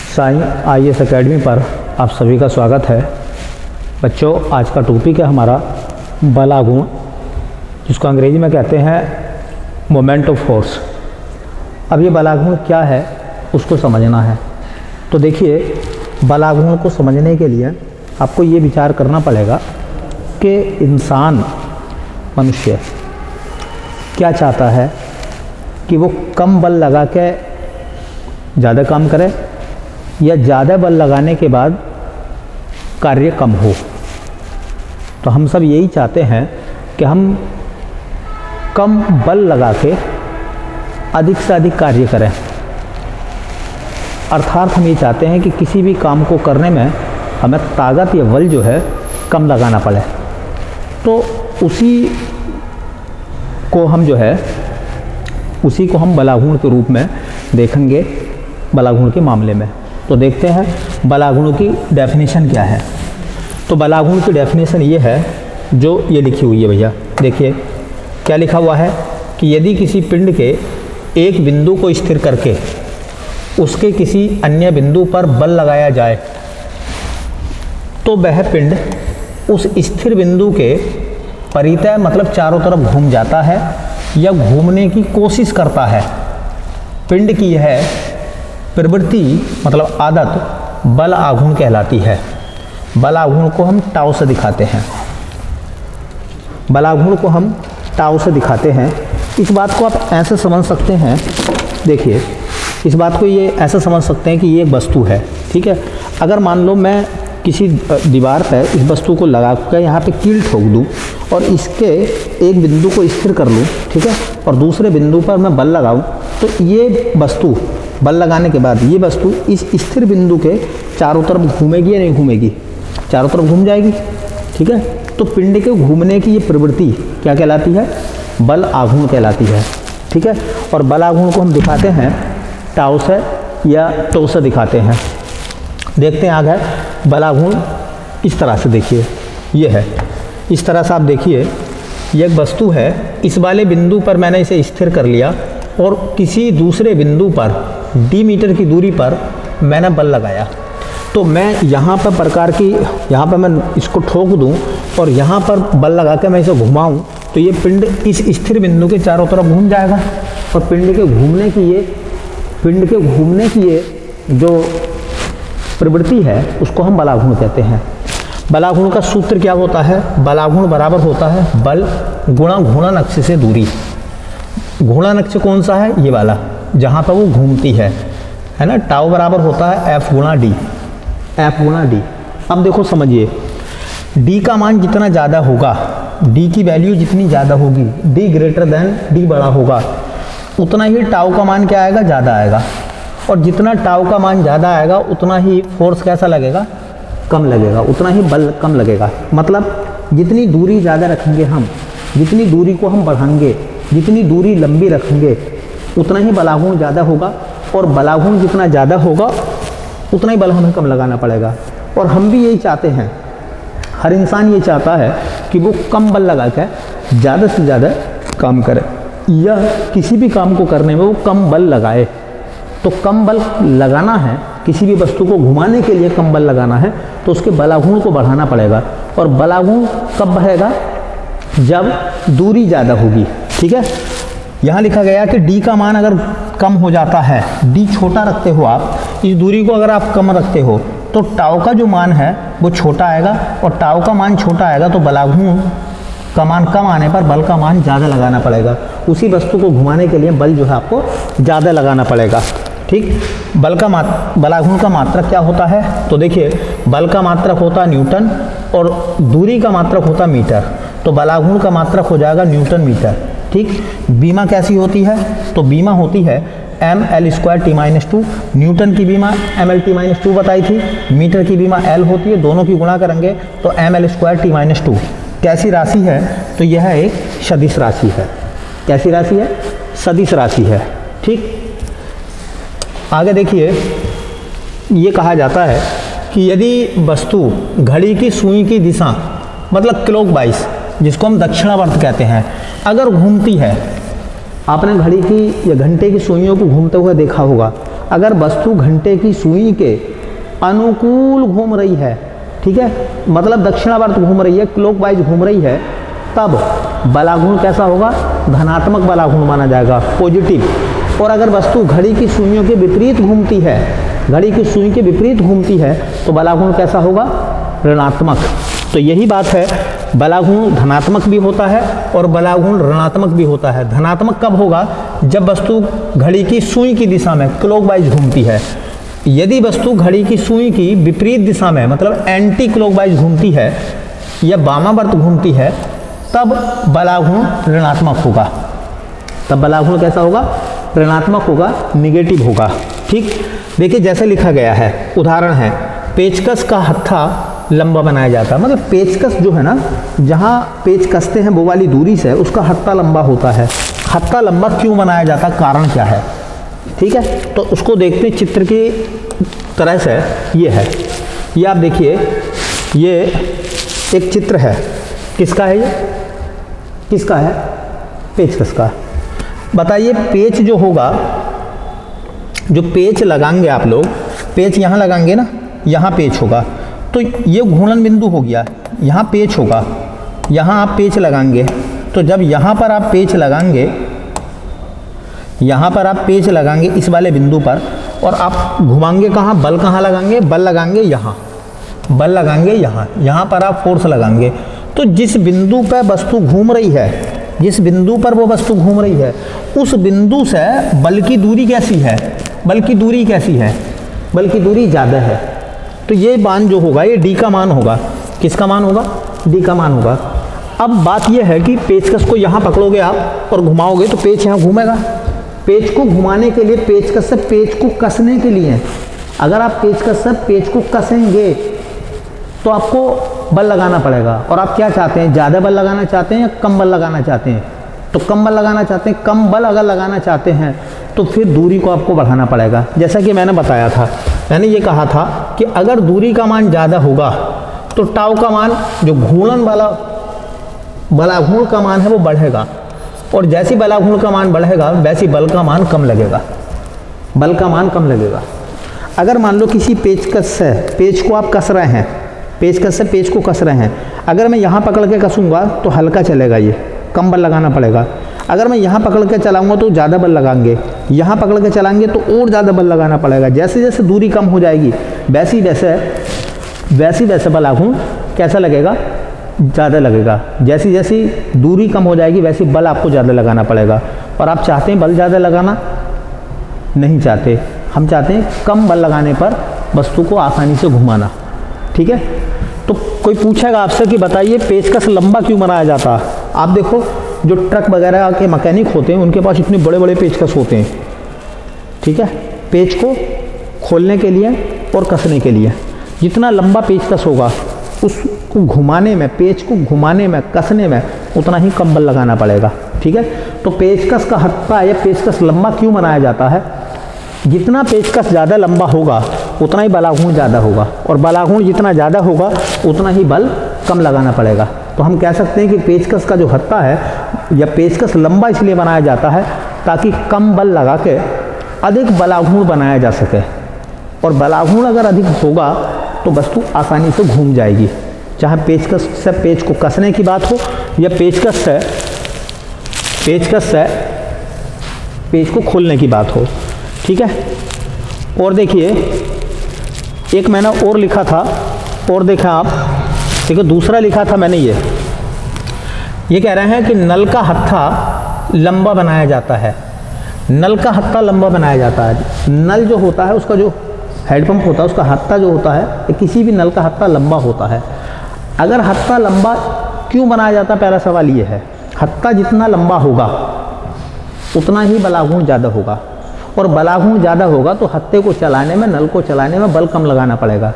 Sai IAS academy पर आप सभी का स्वागत है। बच्चों, आज का टॉपिक है हमारा बलागुण, जिसको अंग्रेजी में कहते हैं मोमेंट ऑफ फोर्स। अब ये बलागुण क्या है उसको समझना है। तो देखिए, बलागुण को समझने के लिए आपको ये विचार करना पड़ेगा कि इंसान, मनुष्य क्या चाहता है कि वो कम बल लगा के ज़्यादा काम करे या ज़्यादा बल लगाने के बाद कार्य कम हो। तो हम सब यही चाहते हैं कि हम कम बल लगा के अधिक से अधिक कार्य करें। अर्थात हम ये चाहते हैं कि किसी भी काम को करने में हमें ताकत या बल जो है कम लगाना पड़े। तो उसी को हम बलागुण के रूप में देखेंगे, बलागुण के मामले में। तो देखते हैं बलागुण की डेफिनेशन क्या है। तो बलागुण की डेफिनेशन ये है जो ये लिखी हुई है। भैया देखिए क्या लिखा हुआ है कि यदि किसी पिंड के एक बिंदु को स्थिर करके उसके किसी अन्य बिंदु पर बल लगाया जाए तो वह पिंड उस स्थिर बिंदु के परितः मतलब चारों तरफ घूम जाता है या घूमने की कोशिश करता है। पिंड की यह प्रवृत्ति मतलब आदत बल आघूर्ण कहलाती है। बल आघूर्ण को हम टाउ से दिखाते हैं। बल आघूर्ण को हम टाउ से दिखाते हैं। इस बात को आप ऐसे समझ सकते हैं, देखिए इस बात को ये ऐसे समझ सकते हैं कि ये एक वस्तु है, ठीक है। अगर मान लो मैं किसी दीवार पर इस वस्तु को लगा कर यहाँ पे कील ठोक दूँ और इसके एक बिंदु को स्थिर कर लूँ, ठीक है, और दूसरे बिंदु पर मैं बल लगाऊँ, तो ये वस्तु बल लगाने के बाद ये वस्तु इस स्थिर बिंदु के चारों तरफ घूमेगी या नहीं घूमेगी? चारों तरफ घूम जाएगी, ठीक है। तो पिंड के घूमने की ये प्रवृत्ति क्या कहलाती है? बल आघूर्ण कहलाती है, ठीक है। और बल आघूर्ण को हम दिखाते हैं टाउ से या टो से दिखाते हैं। देखते हैं आगे बल आघूर्ण इस तरह से, देखिए ये है, इस तरह से आप देखिए ये एक वस्तु है। इस वाले बिंदु पर मैंने इसे स्थिर कर लिया और किसी दूसरे बिंदु पर d मीटर की दूरी पर मैंने बल लगाया। तो मैं यहाँ पर मैं इसको ठोक दूँ और यहाँ पर बल लगा के मैं इसे घुमाऊँ तो ये पिंड इस स्थिर बिंदु के चारों तरफ घूम जाएगा। और पिंड के घूमने की ये जो प्रवृत्ति है उसको हम बलागुण कहते हैं। बलागुण का सूत्र क्या होता है? बलागुण बराबर होता है बल गुणा घूर्णन अक्ष से दूरी। घूर्णन अक्ष कौन सा है? ये वाला, जहाँ पर वो घूमती है ना। टाउ बराबर होता है F गुणा डी। अब देखो समझिए, D का मान जितना ज़्यादा होगा, D की वैल्यू जितनी ज़्यादा होगी, D ग्रेटर देन D बड़ा होगा, उतना ही टाउ का मान क्या आएगा? ज़्यादा आएगा। और जितना टाउ का मान ज़्यादा आएगा उतना ही फोर्स कैसा लगेगा? कम लगेगा, उतना ही बल कम लगेगा। मतलब जितनी दूरी ज़्यादा रखेंगे हम, जितनी दूरी को हम बढ़ाएंगे, जितनी दूरी लंबी रखेंगे, उतना ही बलागुण ज़्यादा होगा। और बलागुण जितना ज़्यादा होगा उतना ही बल हमें कम लगाना पड़ेगा। और हम भी यही चाहते हैं, हर इंसान ये चाहता है कि वो कम बल लगा कर ज़्यादा से ज़्यादा काम करे या किसी भी काम को करने में वो कम बल लगाए। तो कम बल लगाना है, किसी भी वस्तु को घुमाने के लिए कम बल लगाना है, तो उसके बलागुण को बढ़ाना पड़ेगा। और बलागुण कब बढ़ेगा? जब दूरी ज़्यादा होगी, ठीक है। यहाँ लिखा गया कि D का मान अगर कम हो जाता है, D छोटा रखते हो आप, इस दूरी को अगर आप कम रखते हो तो टाउ का जो मान है वो छोटा आएगा। और टाउ का मान छोटा आएगा तो बलागुण का मान कम आने पर बल का मान ज़्यादा लगाना पड़ेगा। उसी वस्तु को घुमाने के लिए बल जो है आपको ज़्यादा लगाना पड़ेगा, ठीक। बलागुण का मात्रक क्या होता है? तो देखिए, बल का मात्रक होता है न्यूटन और दूरी का मात्रक होता है मीटर। तो बलागुण का मात्रक हो जाएगा न्यूटन मीटर, ठीक। बीमा कैसी होती है? तो बीमा होती है mL²T-2। न्यूटन की बीमा mL/T-2 बताई थी, मीटर की बीमा L होती है, दोनों की गुणा करेंगे तो mL²T-2। कैसी राशि है? तो यह एक सदिश राशि है। कैसी राशि है? सदिश राशि है, ठीक। आगे देखिए, ये कहा जाता है कि यदि वस्तु घड़ी की सुई की दिशा मतलब क्लॉकवाइज, जिसको हम दक्षिणावर्त कहते हैं, अगर घूमती है, आपने घड़ी की या घंटे की सुइयों को घूमते हुए देखा होगा। अगर वस्तु घंटे की सुई के अनुकूल घूम रही है, ठीक है, मतलब दक्षिणावर्त घूम रही है, क्लॉकवाइज घूम रही है, तब बलागुण कैसा होगा? धनात्मक बलागुण माना जाएगा, पॉजिटिव। और अगर वस्तु घड़ी की सुइयों के विपरीत घूमती है, घड़ी की सुई के विपरीत घूमती है, तो बलागुण कैसा होगा? ऋणात्मक। तो यही बात है, बलागुण धनात्मक भी होता है और बलागुण ऋणात्मक भी होता है। धनात्मक कब होगा? जब वस्तु घड़ी की सुई की दिशा में क्लॉकवाइज घूमती है। यदि वस्तु घड़ी की सुई की विपरीत दिशा में, मतलब एंटी क्लॉकवाइज घूमती है या वामावर्त घूमती है, तब बलागुण ऋणात्मक होगा। तब बलागुण कैसा होगा? ऋणात्मक होगा, निगेटिव होगा। ठीक, देखिए जैसे लिखा गया है, उदाहरण है, पेचकस का हत्था लंबा बनाया जाता है। मतलब पेचकस जो है ना, जहाँ पेच कसते हैं वो वाली दूरी से उसका हत्था लंबा होता है। हत्था लंबा क्यों बनाया जाता है, कारण क्या है? ठीक है, तो उसको देखते चित्र की तरह से। ये है, ये आप देखिए, ये एक चित्र है। किसका है ये? किसका है? पेचकस का। बताइए, पेच जो होगा, जो पेच लगाएंगे आप लोग, पेच यहाँ लगाएंगे ना, यहाँ पेच होगा, तो ये घूर्णन बिंदु हो गया, यहाँ पेच होगा, यहाँ आप पेच लगाएंगे। तो जब यहाँ पर आप पेच लगाएंगे, यहाँ पर आप पेच लगाएंगे इस वाले बिंदु पर, और आप घुमाएंगे कहाँ? बल कहाँ लगाएंगे? बल लगाएंगे यहाँ, बल लगाएंगे यहाँ, यहाँ पर आप फोर्स लगाएंगे। तो जिस बिंदु पर वस्तु घूम रही है, जिस बिंदु पर वो वस्तु घूम रही है, उस बिंदु से बल की दूरी कैसी है? बल की दूरी कैसी है? बल की दूरी ज़्यादा है। तो ये मान जो होगा, ये डी का मान होगा। किसका मान होगा? डी का मान होगा। अब बात यह है कि पेचकस को यहाँ पकड़ोगे आप और घुमाओगे तो पेच यहाँ घूमेगा। पेच को घुमाने के लिए, पेचकस से पेच को कसने के लिए, अगर आप पेचकस से पेच को कसेंगे तो आपको बल लगाना पड़ेगा। और आप क्या चाहते हैं? ज़्यादा बल लगाना चाहते हैं या कम बल लगाना चाहते हैं? तो कम बल लगाना चाहते हैं। कम बल अगर लगाना चाहते हैं तो फिर दूरी को आपको बढ़ाना पड़ेगा। जैसा कि मैंने बताया था, मैंने ये कहा था कि अगर दूरी का मान ज़्यादा होगा तो टाउ का मान, जो घूर्णन वाला बलाघूर्ण का मान है, वो बढ़ेगा। और जैसी बलाघूर्ण का मान बढ़ेगा वैसी बल का मान कम लगेगा, बल का मान कम लगेगा। अगर मान लो किसी पेचकस से पेच को आप कस रहे हैं, पेचकस से पेच को कस रहे हैं, अगर मैं यहाँ पकड़ के कसूँगा तो हल्का चलेगा, ये कम बल लगाना पड़ेगा। अगर मैं यहाँ पकड़ के चलाऊँगा तो ज़्यादा बल लगाएंगे, यहाँ पकड़ के चलाएंगे तो और ज़्यादा बल लगाना पड़ेगा। जैसे जैसे दूरी कम हो जाएगी वैसी वैसे बलाघूर्ण कैसा लगेगा? ज़्यादा लगेगा। जैसी जैसी दूरी कम हो जाएगी वैसी बल आपको ज़्यादा लगाना पड़ेगा। और आप चाहते हैं बल ज़्यादा लगाना? नहीं चाहते, हम चाहते हैं कम बल लगाने पर वस्तु को आसानी से घुमाना। ठीक है, तो कोई पूछेगा आपसे कि बताइए पेचकस लंबा क्यों बनाया जाता है? आप देखो, जो ट्रक वगैरह के मैकेनिक होते हैं उनके पास इतने बड़े बड़े पेचकस होते हैं। ठीक है, पेच को खोलने के लिए और कसने के लिए जितना लंबा पेचकस होगा उसको घुमाने में, पेच को घुमाने में, कसने में उतना ही कम बल लगाना पड़ेगा। ठीक है, तो पेचकस का हत्था या पेचकस लंबा क्यों बनाया जाता है? जितना पेचकस ज़्यादा लंबा होगा उतना ही बलाघूर्ण ज़्यादा होगा, और बलाघूर्ण जितना ज़्यादा होगा उतना ही बल कम लगाना पड़ेगा। तो हम कह सकते हैं कि पेचकस का जो हत्था है या पेचकस लंबा इसलिए बनाया जाता है ताकि कम बल लगा के अधिक बलाघूर्ण बनाया जा सके। और बलाघूर्ण अगर अधिक होगा तो वस्तु आसानी से घूम जाएगी, चाहे पेचकस से पेच को कसने की बात हो या पेचकस से पेच को खोलने की बात हो। ठीक है, और देखिए एक मैंने और लिखा था, और देखा आप, देखो दूसरा लिखा था मैंने, ये कह रहे हैं कि नल का हत्था लंबा बनाया जाता है। नल का हत्था लंबा बनाया जाता है। नल जो होता है उसका जो हैंडपंप होता है उसका हत्था जो होता है, किसी भी नल का हत्था लंबा होता है। अगर हत्था लंबा क्यों बनाया जाता है, पहला सवाल ये है। हत्था जितना लंबा होगा उतना ही बलाघूर्ण ज़्यादा होगा, और बलाघूर्ण ज़्यादा होगा तो हत्थे को चलाने में, नल को चलाने में बल कम लगाना पड़ेगा,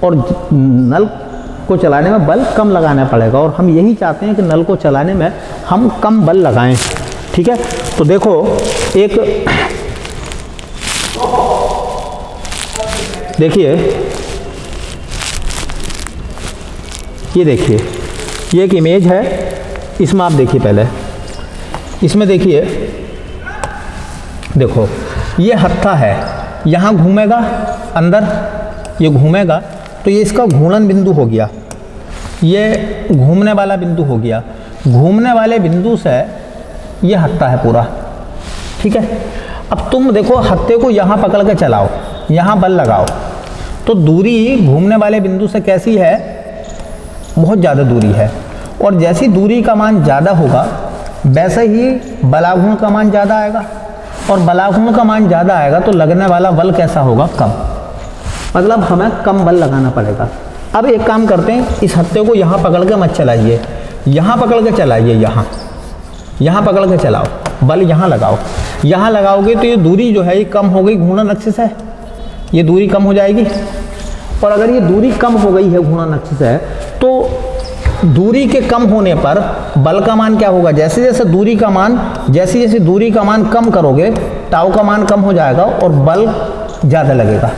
और नल को चलाने में बल कम लगाना पड़ेगा। और हम यही चाहते हैं कि नल को चलाने में हम कम बल लगाएं। ठीक है, तो देखो एक देखिए, ये देखिए, ये एक इमेज है, इसमें आप देखिए, पहले इसमें देखिए, देखो ये हत्था है, यहाँ घूमेगा अंदर, ये घूमेगा तो ये इसका घूर्णन बिंदु हो गया, ये घूमने वाला बिंदु हो गया। घूमने वाले बिंदु से ये हत्था है पूरा, ठीक है। अब तुम देखो हत्थे को यहाँ पकड़ के चलाओ, यहाँ बल लगाओ, तो दूरी घूमने वाले बिंदु से कैसी है, बहुत ज़्यादा दूरी है। और जैसी दूरी का मान ज़्यादा होगा वैसे ही बलाघूर्ण का मान ज़्यादा आएगा, और बलाघूर्ण का मान ज़्यादा आएगा तो लगने वाला बल कैसा होगा, कम। मतलब हमें कम बल लगाना पड़ेगा। अब एक काम करते हैं, इस हत्थे को यहाँ पकड़ के मत चलाइए, यहाँ पकड़ के चलाइए, यहाँ पकड़ के चलाओ, बल यहाँ लगाओ। यहाँ लगाओगे तो ये दूरी जो है ये कम हो गई घूर्णन अक्ष से, ये दूरी कम हो जाएगी। और अगर ये दूरी कम हो गई है घूर्णन अक्ष से, तो दूरी के कम होने पर बल का मान क्या होगा, जैसे जैसे दूरी का मान कम करोगे टाउ का मान कम हो जाएगा और बल ज़्यादा लगेगा।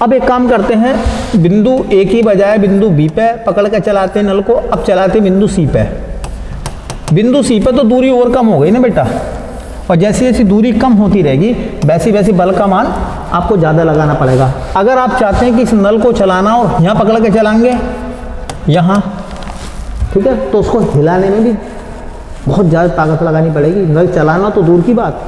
अब एक काम करते हैं, बिंदु ए की बजाय बिंदु बी पे पकड़ के चलाते हैं नल को, अब चलाते बिंदु सी पे। बिंदु सी पे तो दूरी और कम हो गई ना बेटा, और जैसी जैसी दूरी कम होती रहेगी वैसी वैसी बल का मान आपको ज़्यादा लगाना पड़ेगा। अगर आप चाहते हैं कि इस नल को चलाना और यहाँ पकड़ के चलाएंगे यहाँ, ठीक है, तो उसको हिलाने में भी बहुत ज़्यादा ताकत लगानी पड़ेगी। नल चलाना तो दूर की बात,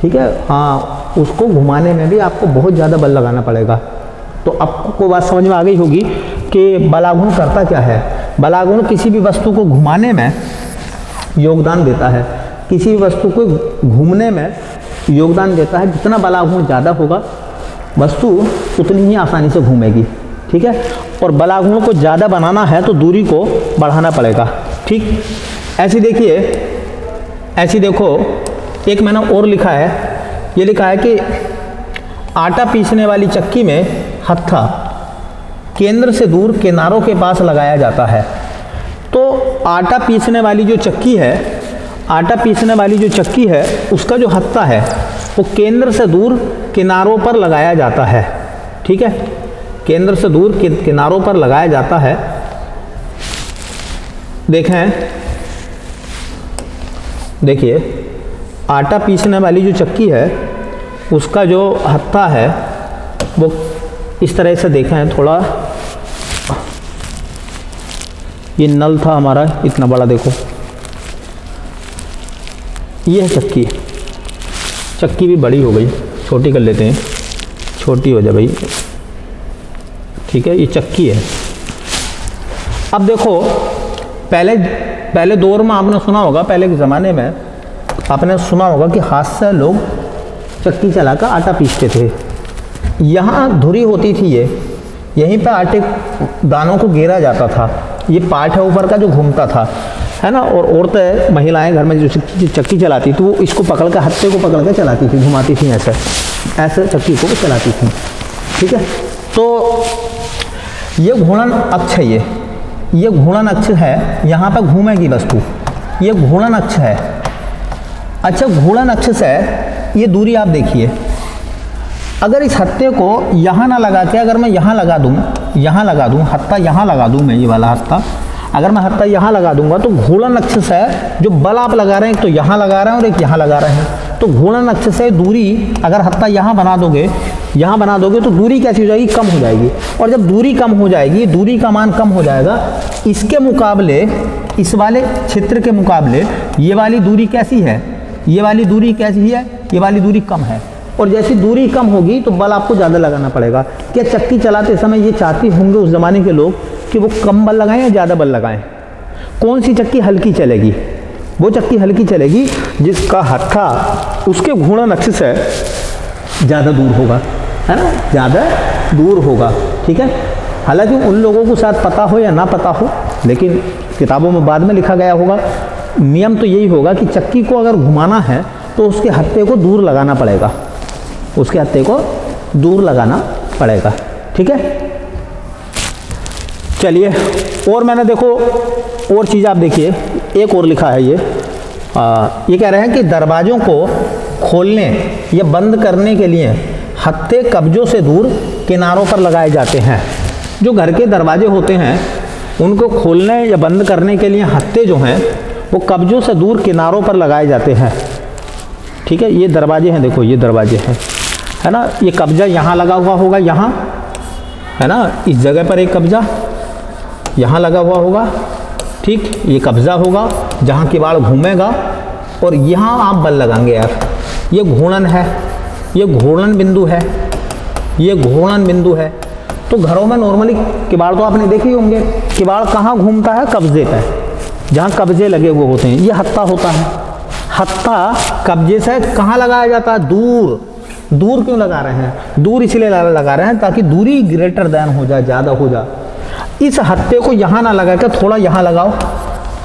ठीक है, हाँ, उसको घुमाने में भी आपको बहुत ज़्यादा बल लगाना पड़ेगा। तो आपको बात समझ में आ गई होगी कि बलाघूर्ण करता क्या है। बलाघूर्ण किसी भी वस्तु को घुमाने में योगदान देता है, किसी भी वस्तु को घूमने में योगदान देता है। जितना बलाघूर्ण ज़्यादा होगा वस्तु उतनी ही आसानी से घूमेगी, ठीक है। और बलाघूर्ण को ज़्यादा बनाना है तो दूरी को बढ़ाना पड़ेगा, ठीक। ऐसी देखिए, ऐसी देखो, एक मैंने और लिखा है, ये लिखा है कि आटा पीसने वाली चक्की में हत्था केंद्र से दूर किनारों के पास लगाया जाता है। तो आटा पीसने वाली जो चक्की है, उसका जो हत्था है वो केंद्र से दूर किनारों पर लगाया जाता है, ठीक है, केंद्र से दूर किनारों पर लगाया जाता है। देखिए आटा पीसने वाली जो चक्की है उसका जो हत्था है वो इस तरह से देखें, थोड़ा ये नल था हमारा इतना बड़ा, देखो ये है चक्की। चक्की भी बड़ी हो गई, छोटी कर लेते हैं, छोटी हो जाए भाई, ठीक है, ये चक्की है। अब देखो पहले दौर में आपने सुना होगा, पहले के ज़माने में आपने सुना होगा कि हाथ से लोग चक्की चलाकर आटा पीसते थे। यहाँ धुरी होती थी, यहीं पे आटे दानों को घेरा जाता था, ये पार्ट है ऊपर का जो घूमता था, है ना। और औरतें, महिलाएं घर में जो चक्की चलाती थी वो इसको पकड़ कर, हत्थे को पकड़ कर चलाती थी, घुमाती थी, ऐसे चक्की को चलाती थी, ठीक है। तो ये घूर्णन अक्ष है, ये घूर्णन अक्ष है, यहाँ पर घूमेगी वस्तु, ये घूर्णन अक्ष है। अच्छा, घूर्णन अक्ष से ये दूरी आप देखिए, अगर इस हत्थे को यहाँ ना लगा के अगर मैं यहाँ लगा दूँ, हत्था यहाँ लगा दूँ, मैं ये वाला हत्था, अगर मैं हत्था यहाँ लगा दूंगा तो घूर्णन अक्ष से जो बल आप लगा रहे हैं, एक तो यहाँ लगा रहे हैं और एक यहाँ लगा रहे हैं, तो घूर्णन अक्ष से दूरी अगर हत्था यहाँ बना दोगे तो दूरी कैसी हो जाएगी, कम हो जाएगी। और जब दूरी कम हो जाएगी, दूरी का मान कम हो जाएगा, इसके मुकाबले, इस वाले क्षेत्र के मुकाबले ये वाली दूरी कैसी है, ये वाली दूरी कैसी है, ये वाली दूरी कम है। और जैसी दूरी कम होगी तो बल आपको ज़्यादा लगाना पड़ेगा। क्या चक्की चलाते समय ये चाहते होंगे उस ज़माने के लोग कि वो कम बल लगाएं या ज़्यादा बल लगाएं? कौन सी चक्की हल्की चलेगी? वो चक्की हल्की चलेगी जिसका हत्था उसके घूर्णन अक्ष से ज़्यादा दूर होगा, है ना, ज़्यादा दूर होगा, ठीक है। हालांकि उन लोगों को शायद पता हो या ना पता हो, लेकिन किताबों में बाद में लिखा गया होगा। नियम तो यही होगा कि चक्की को अगर घुमाना है तो उसके हत्थे को दूर लगाना पड़ेगा, उसके हत्थे को दूर लगाना पड़ेगा, ठीक है। चलिए, और मैंने देखो और चीज़ आप देखिए, एक और लिखा है, ये कह रहे हैं कि दरवाज़ों को खोलने या बंद करने के लिए हत्थे कब्जों से दूर किनारों पर लगाए जाते हैं। जो घर के दरवाजे होते हैं उनको खोलने या बंद करने के लिए हत्थे जो हैं वो कब्जों से दूर किनारों पर लगाए जाते हैं, ठीक है। ये दरवाजे हैं, देखो ये दरवाजे हैं, है ना, ये कब्जा यहाँ लगा हुआ होगा, यहाँ है ना, इस जगह पर एक कब्जा यहाँ लगा हुआ होगा, ठीक, ये कब्जा होगा जहाँ किवाड़ घूमेगा और यहाँ आप बल लगाएंगे यार। ये घूर्णन है, ये घूर्णन बिंदु है, ये घूर्णन बिंदु है। तो घरों में नॉर्मली किवाड़ तो आपने देखे ही होंगे, किवाड़ कहाँ घूमता है, कब्जे पे, जहाँ कब्जे लगे हुए होते हैं, ये हत्था होता है। हत्था कब्जे से कहाँ लगाया जाता है, दूर। दूर क्यों लगा रहे हैं, दूर इसलिए लगा रहे हैं ताकि दूरी ग्रेटर देन हो जाए, ज़्यादा हो जाए। इस हत्थे को यहाँ ना लगा कर थोड़ा यहाँ लगाओ,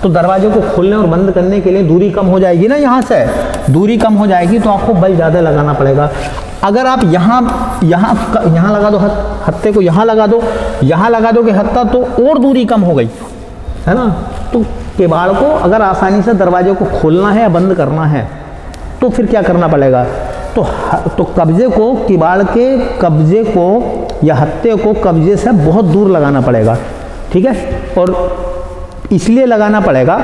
तो दरवाजे को खोलने और बंद करने के लिए दूरी कम हो जाएगी ना, यहाँ से दूरी कम हो जाएगी तो आपको बल ज़्यादा लगाना पड़ेगा। अगर आप यहाँ लगा दो, हत्थे को यहाँ लगा दो, यहाँ लगा दो कि हत्था, तो और दूरी कम हो गई, है ना। तो किवाड़ को अगर आसानी से दरवाजे को खोलना है या बंद करना है तो फिर क्या करना पड़ेगा, तो कब्जे को, किवाड़ के कब्जे को या हत्थे को कब्जे से बहुत दूर लगाना पड़ेगा, ठीक है। और इसलिए लगाना पड़ेगा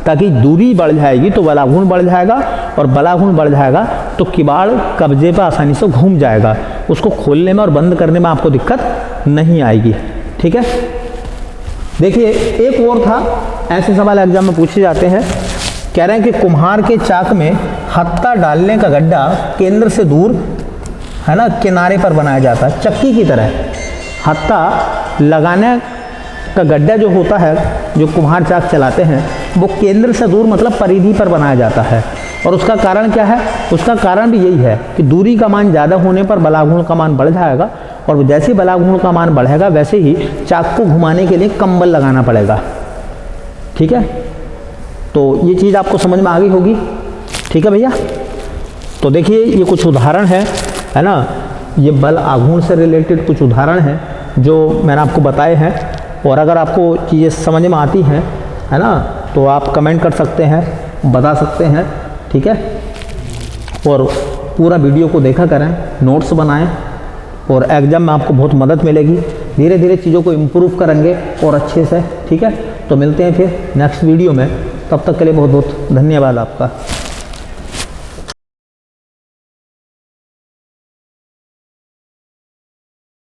ताकि दूरी बढ़ जाएगी तो बलाघूर्ण बढ़ जाएगा, और बलाघूर्ण बढ़ जाएगा तो किवाड़ कब्जे पर आसानी से घूम जाएगा, उसको खोलने में और बंद करने में आपको दिक्कत नहीं आएगी, ठीक है। देखिए एक और था, ऐसे सवाल एग्जाम में पूछे जाते हैं, कह रहे हैं कि कुम्हार के चाक में हत्था डालने का गड्ढा केंद्र से दूर, है ना, किनारे पर बनाया जाता है, चक्की की तरह। हत्था लगाने का गड्ढा जो होता है, जो कुम्हार चाक चलाते हैं, वो केंद्र से दूर मतलब परिधि पर बनाया जाता है। और उसका कारण क्या है, उसका कारण भी यही है कि दूरी का मान ज़्यादा होने पर बलाघूर्ण का मान बढ़ जाएगा, और जैसे ही बलाघूर्ण का मान बढ़ेगा वैसे ही चाक को घुमाने के लिए कम बल लगाना पड़ेगा, ठीक है। तो ये चीज़ आपको समझ में आ गई होगी, ठीक है भैया। तो देखिए ये कुछ उदाहरण है ना, ये बल आघूर्ण से रिलेटेड कुछ उदाहरण हैं जो मैंने आपको बताए हैं। और अगर आपको चीज़ें समझ में आती हैं, है ना, तो आप कमेंट कर सकते हैं, बता सकते हैं, ठीक है। और पूरा वीडियो को देखा करें, नोट्स बनाएं, और एग्ज़ाम में आपको बहुत मदद मिलेगी। धीरे धीरे चीज़ों को इम्प्रूव करेंगे और अच्छे से, ठीक है। तो मिलते हैं फिर नेक्स्ट वीडियो में, तब तक के लिए बहुत बहुत धन्यवाद आपका।